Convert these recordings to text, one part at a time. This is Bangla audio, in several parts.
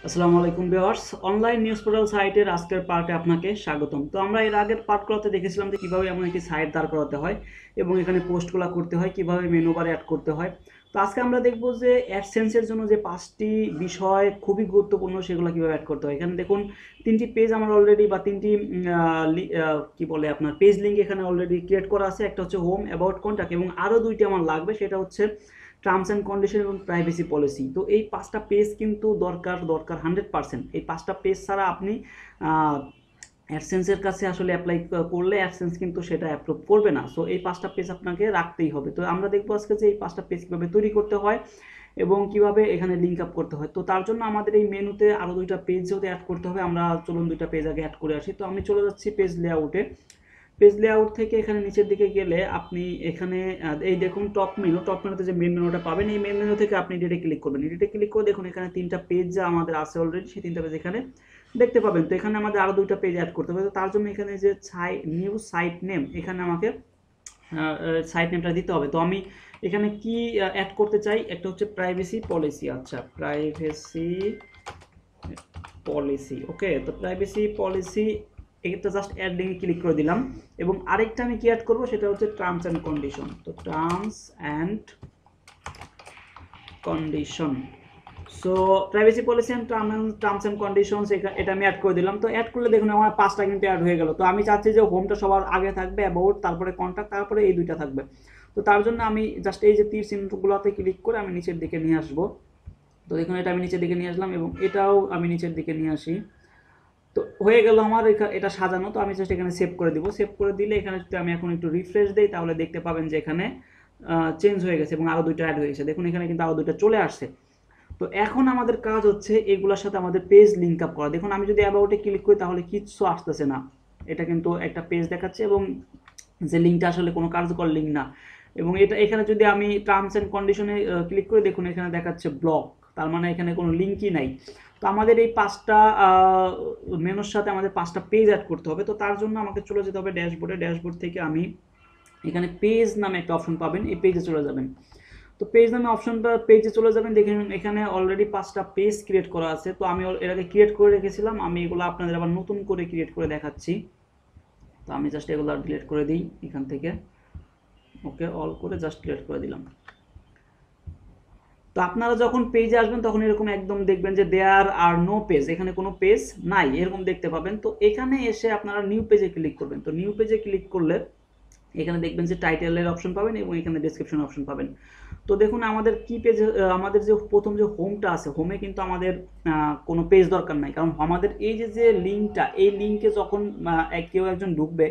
আসসালামু আলাইকুম ভিউয়ার্স, অনলাইন নিউজ পোর্টাল সাইটের আজকের পার্টে আপনাকে স্বাগতম। তো আমরা এর আগের পার্টগুলোতে দেখেছিলাম যে কিভাবে এমন একটি সাইট দাঁড় করাতে হয় এবং এখানে পোস্টগুলো করতে হয়, কিভাবে মেনু বারে অ্যাড করতে হয়। তো আজকে আমরা দেখব যে অ্যাডসেন্সের জন্য যে 5টি বিষয় খুবই গুরুত্বপূর্ণ সেগুলো কিভাবে অ্যাড করতে হয়। এখানে দেখুন 3টি পেজ আমার অলরেডি বা 3টি কি বলে আপনার পেজ লিঙ্ক এখানে অলরেডি ক্রিয়েট করা আছে। একটা হচ্ছে হোম, অ্যাবাউট, কন্ট্যাক্ট এবং আরও 2টি আমার লাগবে, সেটা হচ্ছে টার্মস অ্যান্ড কন্ডিশন এবং প্রাইভেসি পলিসি। তো এই 5টা পেজ কিন্তু দরকার 100%। এই 5টা পেজ ছাড়া আপনি অ্যাডসেন্সের কাছে আসলে অ্যাপ্লাই করলে অ্যাডসেন্স কিন্তু সেটা অ্যাপ্রুভ করবে না। সো এই 5টা পেজ আপনাকে রাখতেই হবে। তো আমরা দেখবো আজকে যে এই 5টা পেজ কীভাবে তৈরি করতে হয় এবং কিভাবে এখানে লিঙ্ক আপ করতে হয়। তো তার জন্য আমাদের এই মেনুতে আরও 2টা পেজ যদি অ্যাড করতে হবে, আমরা চলুন 2টা পেজ আগে অ্যাড করে আসি। তো আমি চলে যাচ্ছি পেজ লেআউটে। পেজ লেআউট থেকে এখানে নিচের দিকে গেলে আপনি এখানে এই দেখুন টপ মেনুতে যে মেন মেনুটা পাবেন, এই মেন মেনু থেকে আপনি এডিটে ক্লিক করবেন। এডিটে ক্লিক করে দেখুন এখানে 3টা পেজ যা আমাদের আছে অলরেডি, সেই 3টা পেজ এখানে দেখতে পাবেন। তো এখানে আমাদের আরও 2টা পেজ অ্যাড করতে হবে। তো তার জন্য এখানে যে নিউ সাইট নেম, এখানে আমাকে সাইট নেমটা দিতে হবে। তো আমি এখানে কি অ্যাড করতে চাই, একটা হচ্ছে প্রাইভেসি পলিসি। আচ্ছা, প্রাইভেসি পলিসি, ওকে। তো প্রাইভেসি পলিসি এটা জাস্ট অ্যাড লিঙ্কে ক্লিক করে দিলাম এবং আরেকটা আমি কি অ্যাড করবো সেটা হচ্ছে টার্মস অ্যান্ড কন্ডিশন। তো terms and condition, so privacy policy and terms and conditions এটা আমি অ্যাড করে দিলাম। তো অ্যাড করলে দেখুন আমার 5টা কিন্তু অ্যাড হয়ে গেল। তো আমি চাচ্ছি যে হোমটা সবার আগে থাকবে, অ্যাবাউট, তারপরে কন্ট্যাক্ট, তারপরে এই 2টা থাকবে। তো তার জন্য আমি জাস্ট এই যে তীর চিহ্নগুলোতে ক্লিক করে আমি নিচের দিকে নিয়ে আসবো। তো দেখুন এটা আমি নিচের দিকে নিয়ে আসলাম এবং এটাও আমি নিচের দিকে নিয়ে আসি। তো হয়ে গেল আমার এটা সাজানো। তো আমি জাস্ট এখানে সেভ করে দিব। সেভ করে দিলে এখানে যদি আমি এখন একটু রিফ্রেশ দিই তাহলে দেখতে পাবেন যে এখানে চেঞ্জ হয়ে গেছে এবং আরও 2টা অ্যাড হয়ে গেছে। দেখুন এখানে কিন্তু আরও 2টা চলে আসছে। তো এখন আমাদের কাজ হচ্ছে এগুলোর সাথে আমাদের পেজ লিঙ্ক আপ করা। দেখুন আমি যদি অ্যাবাউটে ক্লিক করি তাহলে কিচ্ছু আসতেছে না, এটা কিন্তু একটা পেজ দেখাচ্ছে এবং যে লিঙ্কটা আসলে কোনো কার্যকর লিঙ্ক না। এবং এটা এখানে যদি আমি টার্মস অ্যান্ড কন্ডিশনে ক্লিক করি দেখুন এখানে দেখাচ্ছে ব্লক, তার মানে এখানে কোনো লিঙ্কই নাই। তো আমাদের এই 5টা মেনুর সাথে আমাদের 5টা পেজ অ্যাড করতে হবে। তো তার জন্য আমাকে চলে যেতে হবে ড্যাশবোর্ডে। ড্যাশবোর্ড থেকে আমি এখানে পেজ নামে একটা অপশন পাবেন, এই পেজে চলে যাবেন। তো পেজ নামে অপশনটা পেজে চলে যাবেন। দেখেন এখানে অলরেডি 5টা পেজ ক্রিয়েট করা আছে। তো আমি এর আগে ক্রিয়েট করে রেখেছিলাম, আমি এগুলো আপনাদের আবার নতুন করে ক্রিয়েট করে দেখাচ্ছি। তো আমি জাস্ট এগুলো ডিলিট করে দিই এখান থেকে, ওকে, অল করে জাস্ট ক্রিয়েট করে দিলাম। তো আপনারা যখন পেজে আসবেন তখন এরকম একদম দেখবেন যে দেয়ার আর নো পেজ, এখানে কোনো পেজ নাই এরকম দেখতে পাবেন। তো এখানে এসে আপনারা নিউ পেজে ক্লিক করবেন। তো নিউ পেজে ক্লিক করলে এখানে দেখবেন যে টাইটেলের অপশন পাবেন এবং এখানে ডেসক্রিপশন অপশন পাবেন। তো দেখুন আমাদের কি পেজ, আমাদের যে প্রথম যে হোমটা আছে, হোমে কিন্তু আমাদের কোনো পেজ দরকার নাই, কারণ আমাদের এই যে লিঙ্কটা, এই লিঙ্কে যখন কেউ একজন ঢুকবে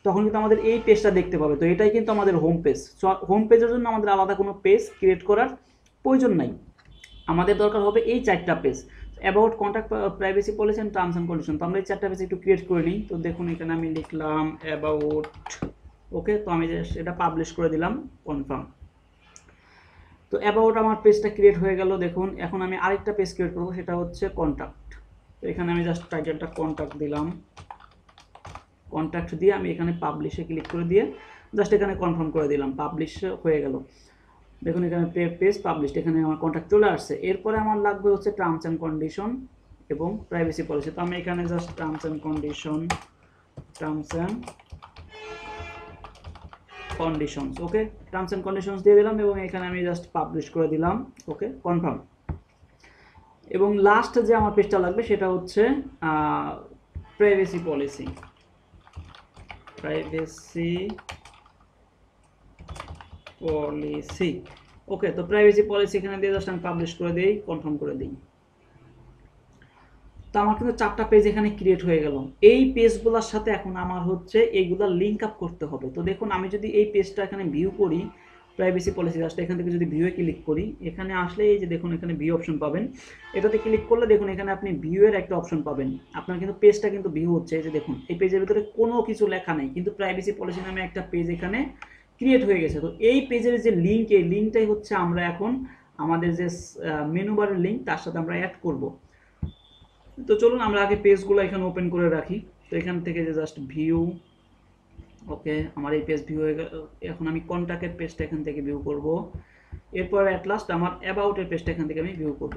তখন কিন্তু আমাদের এই পেজটা দেখতে পাবে। তো এটাই কিন্তু আমাদের হোম পেজ। সো হোম পেজের জন্য আমাদের আলাদা কোনো পেজ ক্রিয়েট করার প্রয়োজন নাই, আমাদের দরকার হবে এই 4টা page, about, contact, privacy policy and terms and condition. তো আমরা এই 4টা পেজ একটু ক্রিয়েট করে নিই। তো দেখুন এখানে আমি লিখলাম অ্যাবাউট, ওকে। তো আমি এটা পাবলিশ করে দিলাম, কনফার্ম। তো অ্যাবাউট আমার পেজটা ক্রিয়েট হয়ে গেল। দেখুন এখন আমি আরেকটা পেজ ক্রিয়েট করবো, সেটা হচ্ছে কন্ট্যাক্ট। তো এখানে আমি জাস্ট টাইটেলটা কন্ট্যাক্ট দিলাম। কন্ট্যাক্ট দিয়ে আমি এখানে পাবলিশে ক্লিক করে দিয়ে জাস্ট এখানে কনফার্ম করে দিলাম, পাবলিশ হয়ে গেল। দেখুন এখানে পেজ পাবলিশ, এখানে আমার কন্ট্যাক্ট চলে আসছে। এরপরে আমার লাগবে হচ্ছে টার্মস অ্যান্ড কন্ডিশন এবং প্রাইভেসি পলিসি। তো আমি এখানে just terms and conditions, okay, terms and conditions দিয়ে দিলাম এবং এখানে আমি জাস্ট পাবলিশ করে দিলাম, ওকে, কনফার্ম। এবং লাস্ট যে আমার পেজটা লাগবে সেটা হচ্ছে প্রাইভেসি পলিসি। ওকে। তো প্রাইভেসি পলিসি এখানে দিয়ে জাস্ট আমি পাবলিশ করে দিই, কনফার্ম করে দিই। তো আমার কিন্তু 4টা পেজ এখানে ক্রিয়েট হয়ে গেল। এই পেজগুলোর সাথে এখন আমার হচ্ছে এইগুলা লিঙ্ক আপ করতে হবে। তো দেখুন আমি যদি এই পেজটা এখানে ভিউ করি, প্রাইভেসি পলিসি জাস্ট এখান থেকে যদি ভিউয়ে ক্লিক করি, এখানে আসলে এই যে দেখুন এখানে ভিউ অপশন পাবেন। এটাতে ক্লিক করলে দেখুন এখানে আপনি ভিউয়ের একটা অপশন পাবেন। আপনার কিন্তু পেজটা কিন্তু ভিউ হচ্ছে, এই যে দেখুন এই পেজের ভিতরে কোনো কিছু লেখা নেই, কিন্তু প্রাইভেসি পলিসি নামে একটা পেজ এখানে ক্রিয়েট হয়ে গেছে। তো এই পেজের যে লিঙ্ক, এই লিঙ্কটাই হচ্ছে আমরা এখন আমাদের যে মেনু বারের লিঙ্ক তার সাথে আমরা অ্যাড করব। তো চলুন আমরা আগে পেজগুলো এখানে ওপেন করে রাখি। তো এখান থেকে যে জাস্ট ভিউ, ওকে, আমার এই পেজ ভিউ হয়ে গেল। এখন আমি কন্ট্যাক্টের পেজটা এখান থেকে ভিউ করব। এরপর অ্যাট লাস্ট আমার অ্যাবাউটের পেজটা এখান থেকে আমি ভিউ করব।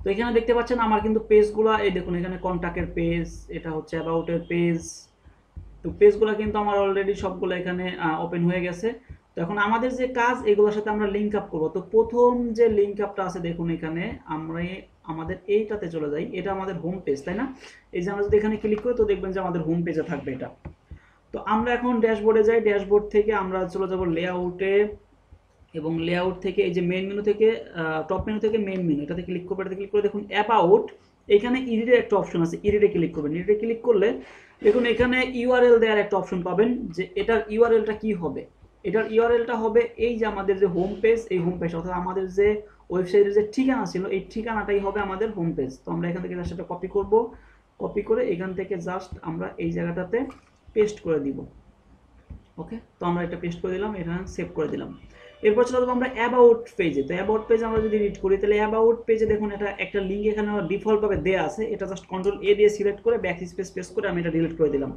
তো এখানে দেখতে পাচ্ছেন আমার কিন্তু পেজগুলো, এই দেখুন এখানে কন্টাক্টের পেজ, এটা হচ্ছে অ্যাবাউটের পেজ। তো পেজগুলো কিন্তু আমার অলরেডি সবগুলো এখানে ওপেন হয়ে গেছে। তো এখন আমাদের যে কাজ, এগুলোর সাথে আমরা লিঙ্ক আপ করবো। তো প্রথম যে লিঙ্ক আপটা আছে দেখুন এখানে, আমরা আমাদের এইটাতে চলে যাই, এটা আমাদের হোম পেজ, তাই না? এই যে আমরা যদি এখানে ক্লিক করি তো দেখবেন যে আমাদের হোম পেজে থাকবে এটা। তো আমরা এখন ড্যাশবোর্ডে যাই, ড্যাশবোর্ড থেকে আমরা চলে যাব লেআউটে, এবং লেআউট থেকে এই যে মেইন মেনু থেকে টপ মেনু থেকে মেইন মেনু, এটাতে ক্লিক করবে, এটাতে ক্লিক করে দেখুন অ্যাবাউট, এখানে এডিটের একটা অপশন আছে, এডিটে ক্লিক করবেন। এডিটে ক্লিক করলে দেখুন এখানে ইউআরএল দেওয়ার একটা অপশন পাবেন, যে এটার ইউআরএলটা কি হবে। এটার ইউআরএলটা হবে এই যে আমাদের যে হোম পেজ, এই হোম পেজ অর্থাৎ আমাদের যে ওয়েবসাইটের যে ঠিকানা ছিল, এই ঠিকানাটাই হবে আমাদের হোম পেজ। তো আমরা এখান থেকে সেটা কপি করব, কপি করে এখান থেকে জাস্ট আমরা এই জায়গাটাতে পেস্ট করে দিব। ওকে, তো আমরা এটা পেস্ট করে দিলাম, এটা সেভ করে দিলাম। এরপর চলে যাবো আমরা অ্যাবাউট পেজে। তো অ্যাবাউট পেজ আমরা যদি রিড করি, তাহলে অ্যাবাউট পেজে দেখুন এটা একটা লিঙ্ক এখানে ডিফল্টভাবে দেওয়া আছে, এটা জাস্ট কন্ট্রোল এ দিয়ে সিলেক্ট করে ব্যাক স্পেস প্রেস করে আমি এটা ডিলিট করে দিলাম।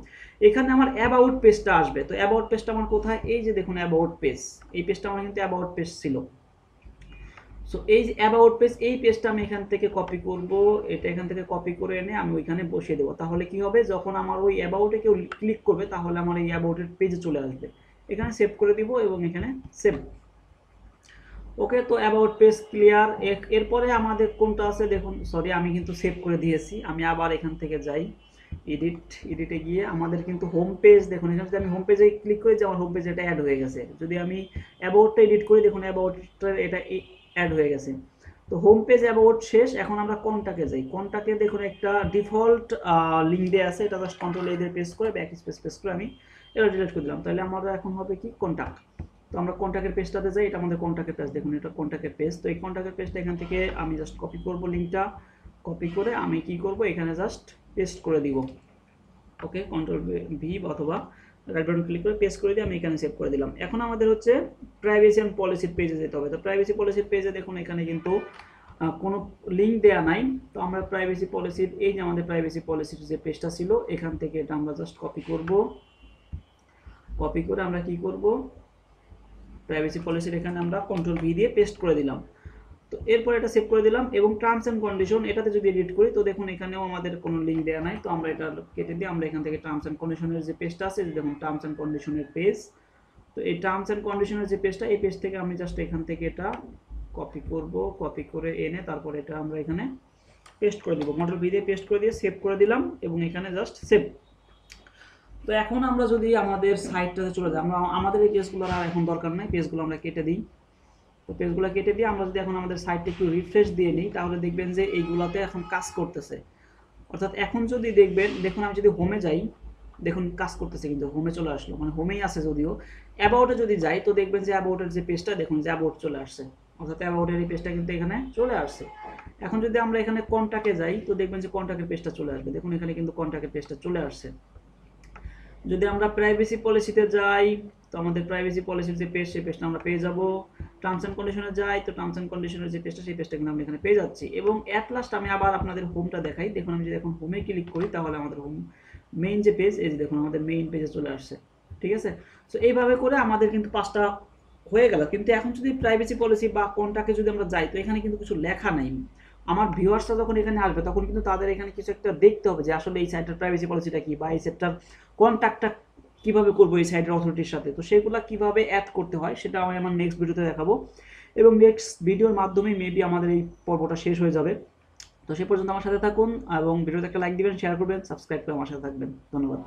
এখানে আমার অ্যাবাউট পেজটা আসবে। তো অ্যাবাউট পেজটা আমার কোথায়, এই যে দেখুন অ্যাবাউট পেজ, এই পেজটা আমার কিন্তু অ্যাবাউট পেজ ছিল। সো এই যে অ্যাবাউট পেজ, এই পেজটা আমি এখান থেকে কপি করব, এটা এখান থেকে কপি করে এনে আমি ওইখানে বসিয়ে দেবো। তাহলে কি হবে, যখন আমার ওই অ্যাবাউটে কেউ ক্লিক করবে তাহলে আমার এই অ্যাবাউটের পেজে চলে আসবে। এখানে সেভ করে দিব এবং এখানে সেভ। ওকে, তো অ্যাবাউট পেজ ক্লিয়ার। এরপরে আমাদের কোনটা আছে দেখুন, সরি আমি কিন্তু সেভ করে দিয়েছি, আমি আবার এখান থেকে যাই এডিটে গিয়ে আমাদের কিন্তু হোম পেজ দেখুন, এখানে যদি আমি হোম পেজে ক্লিক করি যে আমার হোম পেজে এটা অ্যাড হয়ে গেছে। যদি আমি অ্যাবাউটটা এডিট করি দেখুন অ্যাবাউটটার এটা অ্যাড হয়ে গেছে। তো হোম পেজ অ্যাবাউট শেষ, এখন আমরা কন্টাক্টে যাই। কন্টাক্টে দেখুন একটা ডিফল্ট লিঙ্ক দেওয়া আছে, এটা জাস্ট কন্ট্রোল এ দিয়ে প্রেস করে ব্যাক স্পেস প্রেস করে আমি এটা ডিলিট করে দিলাম। তাহলে আমরা এখন হবে কি কন্টাক্ট। তো আমরা কন্টাক্টের পেজটাতে যাই, এটা আমাদের কন্টাক্টের পেজ, দেখুন এটা কন্টাক্টের পেজ। তো এই কন্টাক্টের পেজটা এখান থেকে আমি জাস্ট কপি করব, লিঙ্কটা কপি করে আমি কি করব এখানে জাস্ট পেস্ট করে দিব। ওকে, কন্ট্রোল ভি অথবা রাইট বাটন ক্লিক করে পেস্ট করে দিয়ে আমি এখানে সেভ করে দিলাম। এখন আমাদের হচ্ছে প্রাইভেসি এন্ড পলিসির পেজে যেতে হবে। তো প্রাইভেসি পলিসির পেজে দেখুন এখানে কিন্তু কোনো লিঙ্ক দেয়া নাই। তো আমরা প্রাইভেসি পলিসির, এই যে আমাদের প্রাইভেসি পলিসির যে পেজটা ছিল এখান থেকে এটা আমরা জাস্ট কপি করব, কপি করে আমরা কি করব প্রাইভেসি পলিসির এখানে আমরা কন্ট্রোল ভি দিয়ে পেস্ট করে দিলাম। তো এরপর এটা সেভ করে দিলাম। এবং টার্মস এন্ড কন্ডিশন, এটাতে যদি এডিট করি তো দেখুন এখানেও আমাদের কোনো লিঙ্ক দেওয়া নাই। তো আমরা এটা কেটে দিয়ে আমরা এখান থেকে টার্মস এন্ড কন্ডিশনের যে পেজটা আছে, দেখুন টার্মস এন্ড কন্ডিশনের পেজ। তো এই টার্মস এন্ড কন্ডিশনের যে পেজটা, এই পেজ থেকে আমি জাস্ট এখান থেকে এটা কপি করব, কপি করে এনে তারপর এটা আমরা এখানে পেস্ট করে দিব, কন্ট্রোল ভি দিয়ে পেস্ট করে দিয়ে সেভ করে দিলাম এবং এখানে জাস্ট সেভ। তো এখন আমরা যদি আমাদের সাইটটাতে চলে যাই, আমরা আমাদের এই পেজগুলোর আর এখন দরকার নাই, পেজগুলো আমরা কেটে দিই। তো পেজগুলো কেটে দিয়ে আমরা যদি এখন আমাদের সাইটটা একটু রিফ্রেশ দিয়ে নিই তাহলে দেখবেন যে এইগুলোতে এখন কাজ করতেছে। অর্থাৎ এখন যদি দেখুন আমি যদি হোমে যাই, দেখুন কাজ করতেছে, কিন্তু হোমে চলে আসলো, মানে হোমেই আছে যদিও। অ্যাবাউটে যদি যাই তো দেখবেন যে অ্যাবাউটের যে পেজটা, দেখুন যে অ্যাবাউট চলে আসছে, অর্থাৎ অ্যাবাউটের এই পেজটা কিন্তু এখানে চলে আসছে। এখন যদি আমরা এখানে কন্টাক্টে যাই তো দেখবেন যে কন্টাক্টের পেজটা চলে আসবে, দেখুন এখানে কিন্তু কন্টাক্টের পেজটা চলে আসছে। যদি আমরা প্রাইভেসি পলিসিতে যাই তো আমাদের প্রাইভেসি পলিসির যে পেজ, সেই পেজটা আমরা পেয়ে যাব। টার্মস অ্যান্ড কন্ডিশনে যাই তো টার্মস অ্যান্ড কন্ডিশনের যে পেজটা, সেই পেজটা কিন্তু আমরা এখানে পেয়ে যাচ্ছি। এবং অ্যাট লাস্ট আমি আবার আপনাদের হোমটা দেখাই, দেখুন আমি যদি এখন হোমে ক্লিক করি তাহলে আমাদের হোম মেইন যে পেজ, এই যে দেখুন আমাদের মেইন পেজে চলে আসছে। ঠিক আছে, সো এইভাবে করে আমাদের কিন্তু 5টা হয়ে গেল। কিন্তু এখন যদি প্রাইভেসি পলিসি বা কোনটাকে যদি আমরা যাই তো এখানে কিন্তু কিছু লেখা নাই। আমার ভিউয়ার্সরা যখন এখানে আসবে তখন কিন্তু তাদের এখানে কিছু একটা দেখতে হবে যে আসলে এই সাইটের প্রাইভেসি পলিসিটা কি, বা এই সাইটটার কন্ট্যাক্টটা কিভাবে করবো এই সাইটের অথরিটির সাথে। তো সেগুলো কিভাবে অ্যাড করতে হয় সেটা আমি আমার নেক্সট ভিডিওতে দেখাবো, এবং নেক্সট ভিডিওর মাধ্যমে মেবি আমাদের এই পর্বটা শেষ হয়ে যাবে। তো সে পর্যন্ত আমার সাথে থাকুন এবং ভিডিওতে একটা লাইক দিবেন, শেয়ার করবেন, সাবস্ক্রাইব করে আমার সাথে থাকবেন। ধন্যবাদ।